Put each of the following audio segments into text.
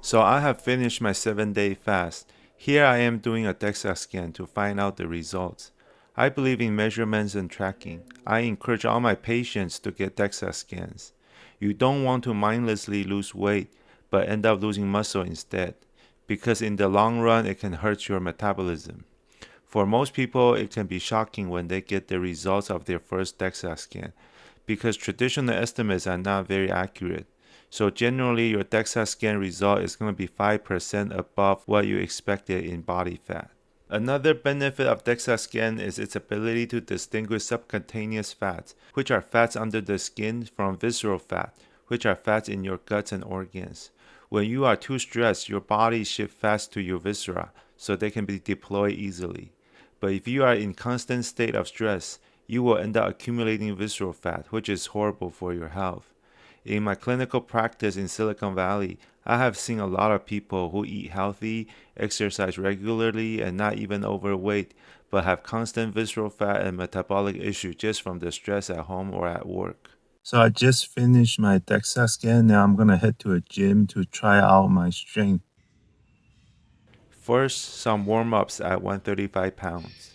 So I have finished my 7-day fast. Here I am doing a DEXA scan to find out the results. I believe in measurements and tracking. I encourage all my patients to get DEXA scans. You don't want to mindlessly lose weight, but end up losing muscle instead, because in the long run it can hurt your metabolism. For most people, it can be shocking when they get the results of their first DEXA scan, because traditional estimates are not very accurate. So generally, your DEXA scan result is going to be 5% above what you expected in body fat. Another benefit of DEXA scan is its ability to distinguish subcutaneous fats, which are fats under the skin, from visceral fat, which are fats in your guts and organs. When you are too stressed, your body shifts fats to your viscera so they can be deployed easily. But if you are in constant state of stress, you will end up accumulating visceral fat, which is horrible for your health. In my clinical practice in Silicon Valley, I have seen a lot of people who eat healthy, exercise regularly, and not even overweight, but have constant visceral fat and metabolic issues just from the stress at home or at work. So I just finished my DEXA scan. Now I'm going to head to a gym to try out my strength. First, some warm-ups at 135 pounds.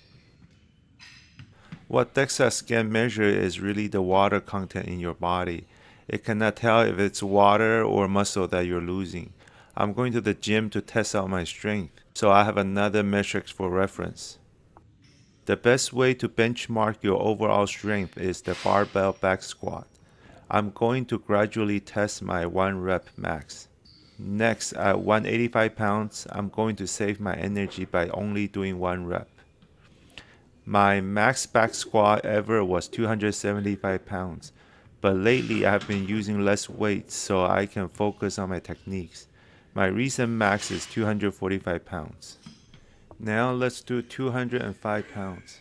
What DEXA scan measure is really the water content in your body. It cannot tell if it's water or muscle that you're losing. I'm going to the gym to test out my strength, so I have another metric for reference. The best way to benchmark your overall strength is the barbell back squat. I'm going to gradually test my 1 rep max. Next, at 185 pounds, I'm going to save my energy by only doing 1 rep. My max back squat ever was 275 pounds, but lately I have been using less weight so I can focus on my techniques. My recent max is 245 pounds. Now let's do 205 pounds.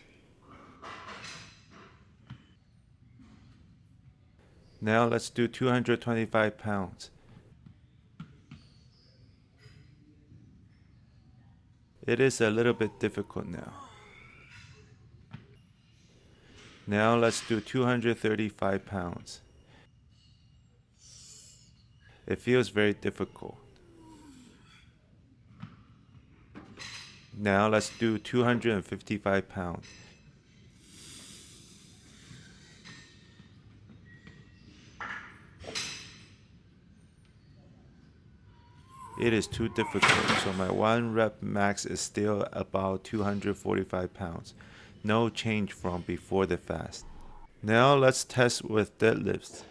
Now let's do 225 pounds. It is a little bit difficult now. Now let's do 235 pounds. It feels very difficult. Now let's do 255 pounds. It is too difficult, so my 1 rep max is still about 245 pounds. No change from before the fast. Now let's test with deadlifts.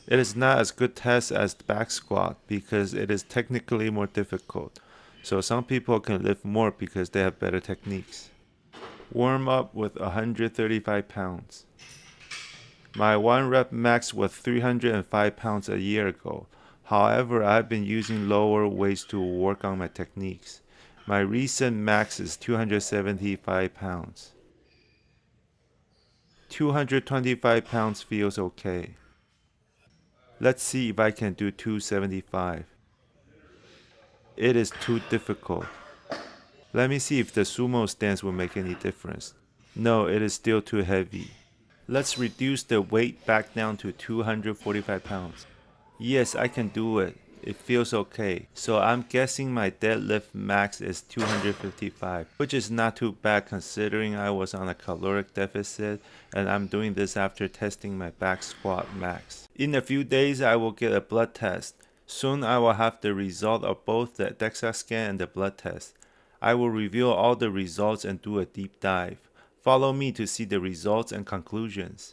It is not as good test as the back squat because it is technically more difficult. So some people can lift more because they have better techniques. Warm up with 135 pounds. My 1 rep max was 305 pounds a year ago. However, I've been using lower weights to work on my techniques. My recent max is 275 pounds. 225 pounds feels okay. Let's see if I can do 275. It is too difficult. Let me see if the sumo stance will make any difference. No, it is still too heavy. Let's reduce the weight back down to 245 pounds. Yes, I can do it. It feels okay. So I'm guessing my deadlift max is 255, which is not too bad considering I was on a caloric deficit and I'm doing this after testing my back squat max. In a few days, I will get a blood test. Soon I will have the result of both the DEXA scan and the blood test. I will reveal all the results and do a deep dive. Follow me to see the results and conclusions.